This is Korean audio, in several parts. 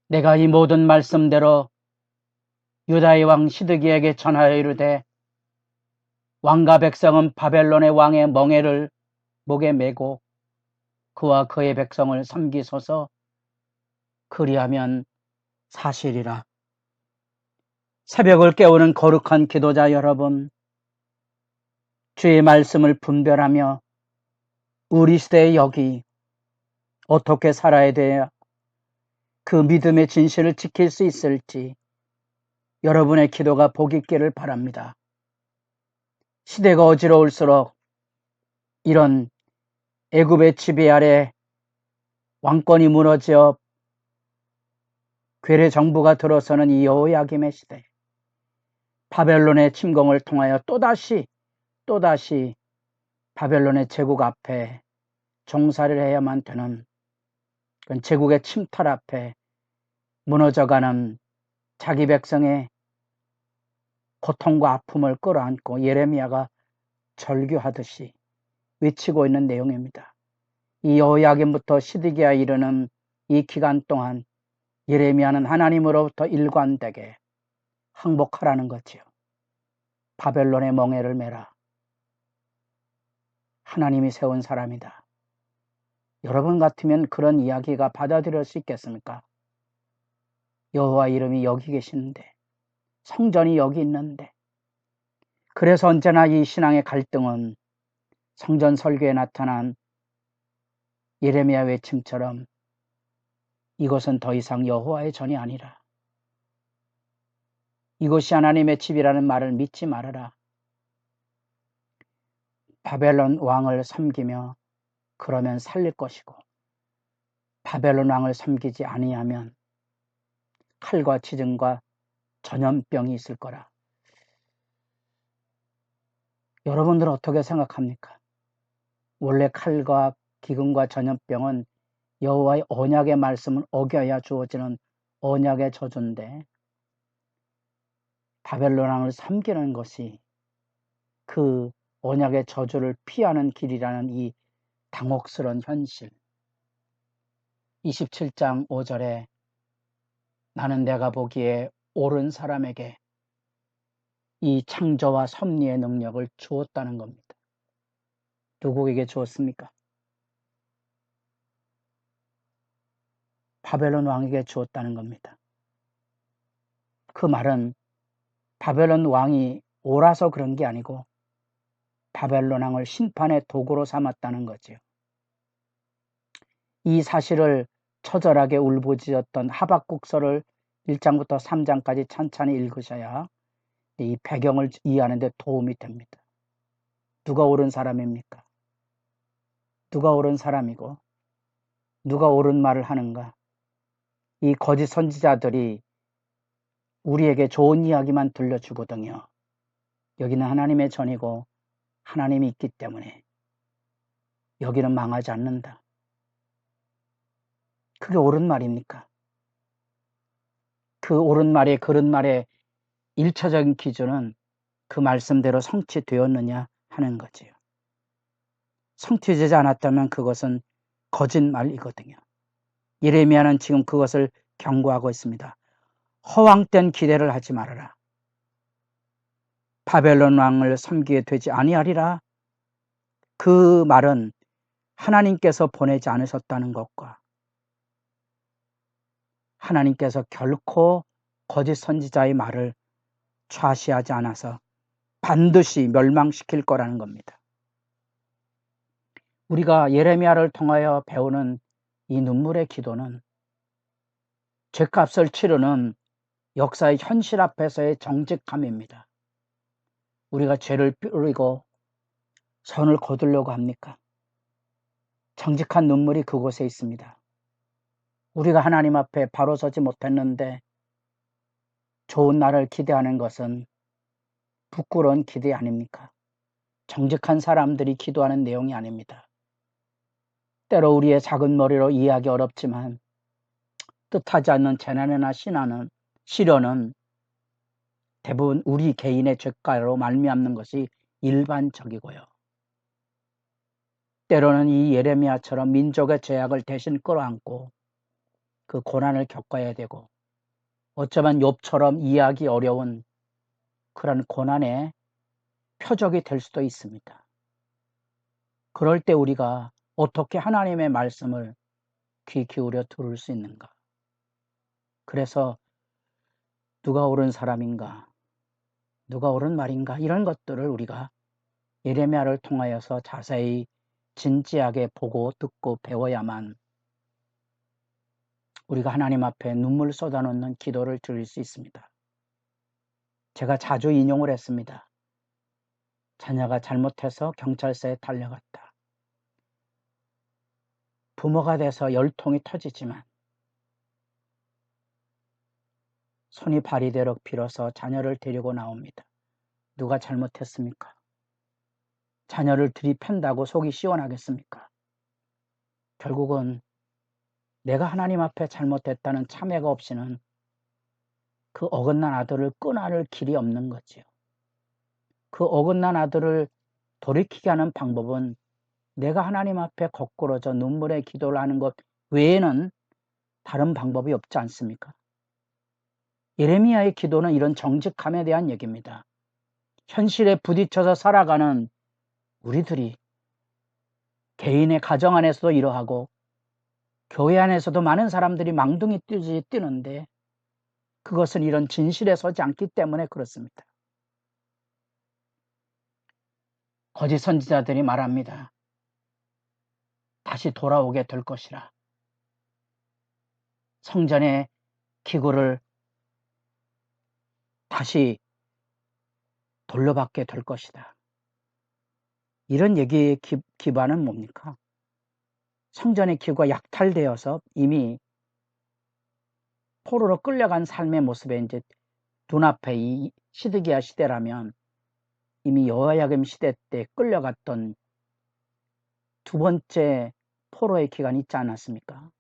내가 이 모든 말씀대로 유다의 왕 시드기에게 전하여 이르되 왕과 백성은 바벨론의 왕의 멍에를 목에 메고 그와 그의 백성을 섬기소서. 그리하면 사실이라. 새벽을 깨우는 거룩한 기도자 여러분, 주의 말씀을 분별하며 우리 시대의 여기 어떻게 살아야 돼야 그 믿음의 진실을 지킬 수 있을지 여러분의 기도가 복 있기를 바랍니다. 시대가 어지러울수록 이런 애굽의 지배 아래 왕권이 무너져 괴뢰 정부가 들어서는 이 여호야김의 시대, 바벨론의 침공을 통하여 또다시 바벨론의 제국 앞에 종살이를 해야만 되는 그런 제국의 침탈 앞에 무너져가는 자기 백성의 고통과 아픔을 끌어안고 예레미야가 절규하듯이 외치고 있는 내용입니다. 이 여호야김부터 시드기야에 이르는 이 기간 동안 예레미야는 하나님으로부터 일관되게 항복하라는 거지요. 바벨론의 멍에를 메라. 하나님이 세운 사람이다. 여러분 같으면 그런 이야기가 받아들일 수 있겠습니까? 여호와 이름이 여기 계시는데, 성전이 여기 있는데, 그래서 언제나 이 신앙의 갈등은 성전 설교에 나타난 예레미야 외침처럼 이것은 더 이상 여호와의 전이 아니라, 이것이 하나님의 집이라는 말을 믿지 말아라. 바벨론 왕을 섬기며 그러면 살릴 것이고, 바벨론 왕을 섬기지 아니하면 칼과 지증과 전염병이 있을 거라. 여러분들은 어떻게 생각합니까? 원래 칼과 기근과 전염병은 여호와의 언약의 말씀을 어겨야 주어지는 언약의 저주인데, 바벨론 왕을 섬기는 것이 그 언약의 저주를 피하는 길이라는 이 당혹스러운 현실. 27장 5절에 나는 내가 보기에 옳은 사람에게 이 창조와 섭리의 능력을 주었다는 겁니다. 누구에게 주었습니까? 바벨론 왕에게 주었다는 겁니다. 그 말은 바벨론 왕이 옳아서 그런 게 아니고 바벨론 왕을 심판의 도구로 삼았다는 거죠. 이 사실을 처절하게 울부짖었던 하박국서를 1장부터 3장까지 찬찬히 읽으셔야 이 배경을 이해하는 데 도움이 됩니다. 누가 옳은 사람입니까? 누가 옳은 사람이고 누가 옳은 말을 하는가? 이 거짓 선지자들이 우리에게 좋은 이야기만 들려주거든요. 여기는 하나님의 전이고 하나님이 있기 때문에 여기는 망하지 않는다. 그게 옳은 말입니까? 그 옳은 말의 그른 말의 1차적인 기준은 그 말씀대로 성취되었느냐 하는 거지요. 성취되지 않았다면 그것은 거짓말이거든요. 예레미야는 지금 그것을 경고하고 있습니다. 허황된 기대를 하지 말아라. 바벨론 왕을 섬기게 되지 아니하리라. 그 말은 하나님께서 보내지 않으셨다는 것과 하나님께서 결코 거짓 선지자의 말을 좌시하지 않아서 반드시 멸망시킬 거라는 겁니다. 우리가 예레미야를 통하여 배우는 이 눈물의 기도는 죄값을 치르는 역사의 현실 앞에서의 정직함입니다. 우리가 죄를 뿌리고 선을 거두려고 합니까? 정직한 눈물이 그곳에 있습니다. 우리가 하나님 앞에 바로 서지 못했는데 좋은 날을 기대하는 것은 부끄러운 기대 아닙니까? 정직한 사람들이 기도하는 내용이 아닙니다. 때로 우리의 작은 머리로 이해하기 어렵지만 뜻하지 않는 재난이나 시련은 대부분 우리 개인의 죄가로 말미암는 것이 일반적이고요. 때로는 이 예레미야처럼 민족의 죄악을 대신 끌어안고 그 고난을 겪어야 되고 어쩌면 욥처럼 이해하기 어려운 그런 고난의 표적이 될 수도 있습니다. 그럴 때 우리가 어떻게 하나님의 말씀을 귀 기울여 들을 수 있는가? 그래서 누가 옳은 사람인가? 누가 옳은 말인가? 이런 것들을 우리가 예레미야를 통하여서 자세히 진지하게 보고 듣고 배워야만 우리가 하나님 앞에 눈물 쏟아놓는 기도를 드릴 수 있습니다. 제가 자주 인용을 했습니다. 자녀가 잘못해서 경찰서에 달려갔다. 부모가 돼서 열통이 터지지만 손이 발이 되도록 빌어서 자녀를 데리고 나옵니다. 누가 잘못했습니까? 자녀를 들이팬다고 속이 시원하겠습니까? 결국은 내가 하나님 앞에 잘못했다는 참회가 없이는 그 어긋난 아들을 끊어낼 길이 없는 거지요. 그 어긋난 아들을 돌이키게 하는 방법은 내가 하나님 앞에 거꾸러져 눈물의 기도를 하는 것 외에는 다른 방법이 없지 않습니까? 예레미야의 기도는 이런 정직함에 대한 얘기입니다. 현실에 부딪혀서 살아가는 우리들이 개인의 가정 안에서도 이러하고 교회 안에서도 많은 사람들이 망둥이 뛰는데 그것은 이런 진실에 서지 않기 때문에 그렇습니다. 거짓 선지자들이 말합니다. 다시 돌아오게 될 것이라. 성전의 기구를 다시 돌려받게 될 것이다. 이런 얘기의 기반은 뭡니까? 성전의 기구가 약탈되어서 이미 포로로 끌려간 삶의 모습에 이제 눈앞에 이 시드기야 시대라면 이미 여호야김 시대 때 끌려갔던 두 번째 포로의 기간이 있지 않았습니까?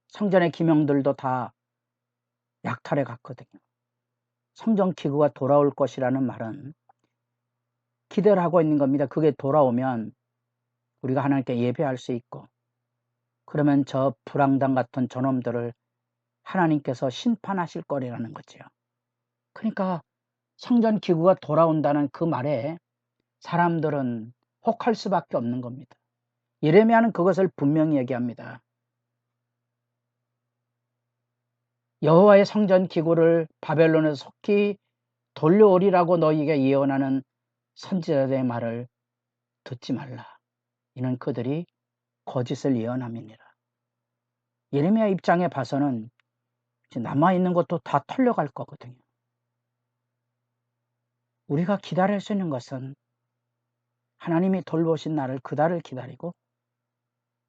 성전의 기명들도 다 약탈해 갔거든요. 성전 기구가 돌아올 것이라는 말은 기대를 하고 있는 겁니다. 그게 돌아오면 우리가 하나님께 예배할 수 있고 그러면 저 불황당 같은 저놈들을 하나님께서 심판하실 거라는 거죠. 그러니까 성전 기구가 돌아온다는 그 말에 사람들은 혹할 수밖에 없는 겁니다. 예레미야는 그것을 분명히 얘기합니다. 여호와의 성전 기구를 바벨론에서 속히 돌려오리라고 너희에게 예언하는 선지자들의 말을 듣지 말라. 이는 그들이 거짓을 예언함이니라. 예레미야 입장에 봐서는 남아있는 것도 다 털려갈 거거든요. 우리가 기다릴 수 있는 것은 하나님이 돌보신 나를 그달을 기다리고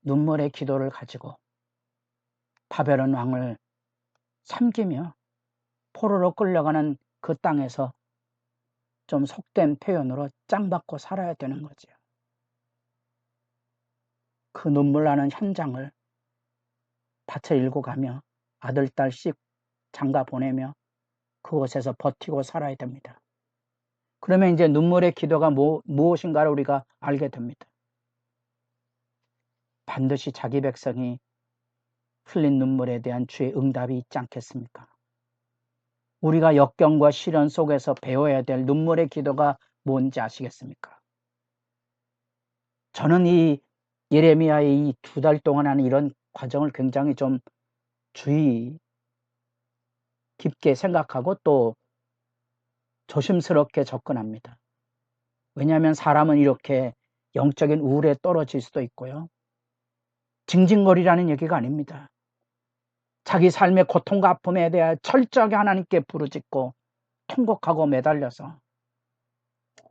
눈물의 기도를 가지고 바벨론 왕을 섬기며 포로로 끌려가는 그 땅에서 좀 속된 표현으로 짱받고 살아야 되는 거죠. 그 눈물 나는 현장을 밭에 일고 가며 아들, 딸, 씩 장가 보내며 그곳에서 버티고 살아야 됩니다. 그러면 이제 눈물의 기도가 무엇인가를 우리가 알게 됩니다. 반드시 자기 백성이 흘린 눈물에 대한 주의 응답이 있지 않겠습니까? 우리가 역경과 시련 속에서 배워야 될 눈물의 기도가 뭔지 아시겠습니까? 저는 이 예레미야의 이 2달 동안 하는 이런 과정을 굉장히 좀 주의 깊게 생각하고 또 조심스럽게 접근합니다. 왜냐하면 사람은 이렇게 영적인 우울에 떨어질 수도 있고요. 징징거리라는 얘기가 아닙니다. 자기 삶의 고통과 아픔에 대해 철저하게 하나님께 부르짖고 통곡하고 매달려서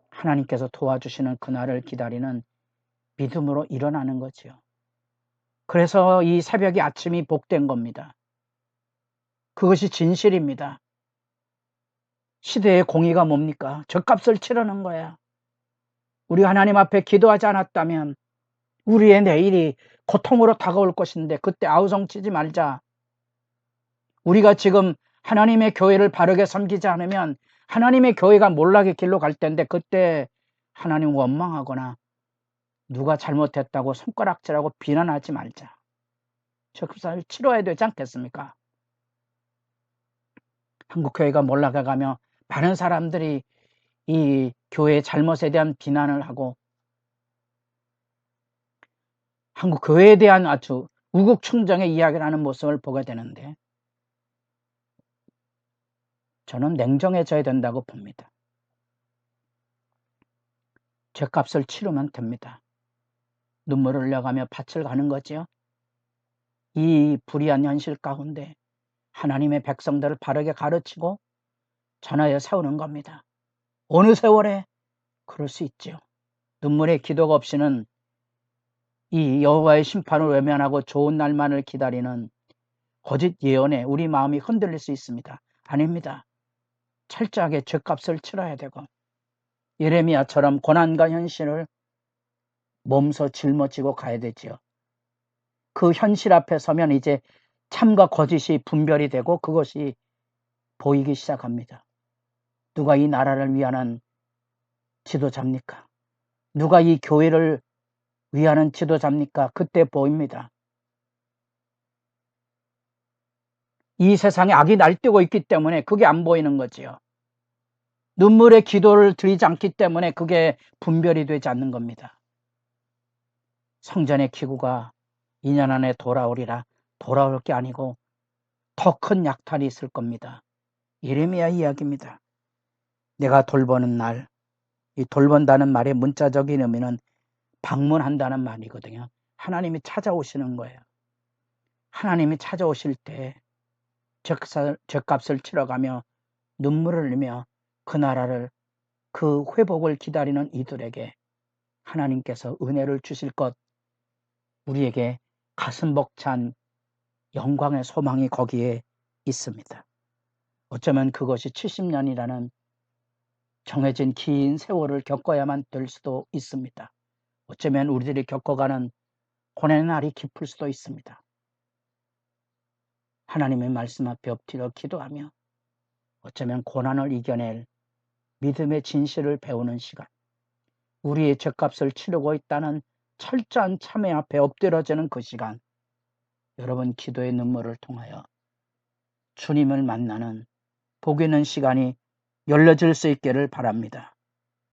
하나님께서 도와주시는 그날을 기다리는 믿음으로 일어나는 거지요. 그래서 이 새벽이 아침이 복된 겁니다. 그것이 진실입니다. 시대의 공의가 뭡니까? 죗값을 치르는 거야. 우리 하나님 앞에 기도하지 않았다면 우리의 내일이 고통으로 다가올 것인데 그때 아우성치지 말자. 우리가 지금 하나님의 교회를 바르게 섬기지 않으면 하나님의 교회가 몰락의 길로 갈 텐데 그때 하나님 원망하거나 누가 잘못했다고 손가락질하고 비난하지 말자. 죄값을 치러야 되지 않겠습니까? 한국교회가 몰락해가며 많은 사람들이 이 교회의 잘못에 대한 비난을 하고 한국교회에 대한 아주 우국충정의 이야기를 하는 모습을 보게 되는데 저는 냉정해져야 된다고 봅니다. 죄값을 치르면 됩니다. 눈물을 흘려가며 밭을 가는 거죠. 이 불의한 현실 가운데 하나님의 백성들을 바르게 가르치고 전하여 세우는 겁니다. 어느 세월에 그럴 수 있죠. 눈물의 기도가 없이는 이 여호와의 심판을 외면하고 좋은 날만을 기다리는 거짓 예언에 우리 마음이 흔들릴 수 있습니다. 아닙니다. 철저하게 죄값을 치러야 되고 예레미야처럼 고난과 현실을 몸소 짊어지고 가야 되지요. 그 현실 앞에 서면 이제 참과 거짓이 분별이 되고 그것이 보이기 시작합니다. 누가 이 나라를 위하는 지도자입니까? 누가 이 교회를 위하는 지도자입니까? 그때 보입니다. 이 세상에 악이 날뛰고 있기 때문에 그게 안 보이는 거지요. 눈물의 기도를 드리지 않기 때문에 그게 분별이 되지 않는 겁니다. 성전의 기구가 2년 안에 돌아오리라. 돌아올 게 아니고 더 큰 약탈이 있을 겁니다. 예레미야 이야기입니다. 내가 돌보는 날, 이 돌본다는 말의 문자적인 의미는 방문한다는 말이거든요. 하나님이 찾아오시는 거예요. 하나님이 찾아오실 때 죄값을 치러가며 눈물을 흘리며 그 나라를 그 회복을 기다리는 이들에게 하나님께서 은혜를 주실 것, 우리에게 가슴 벅찬 영광의 소망이 거기에 있습니다. 어쩌면 그것이 70년이라는 정해진 긴 세월을 겪어야만 될 수도 있습니다. 어쩌면 우리들이 겪어가는 고난의 날이 깊을 수도 있습니다. 하나님의 말씀 앞에 엎드려 기도하며 어쩌면 고난을 이겨낼 믿음의 진실을 배우는 시간, 우리의 죄값을 치르고 있다는 철저한 참회 앞에 엎드려지는 그 시간, 여러분 기도의 눈물을 통하여 주님을 만나는 복 있는 시간이 열려질 수 있기를 바랍니다.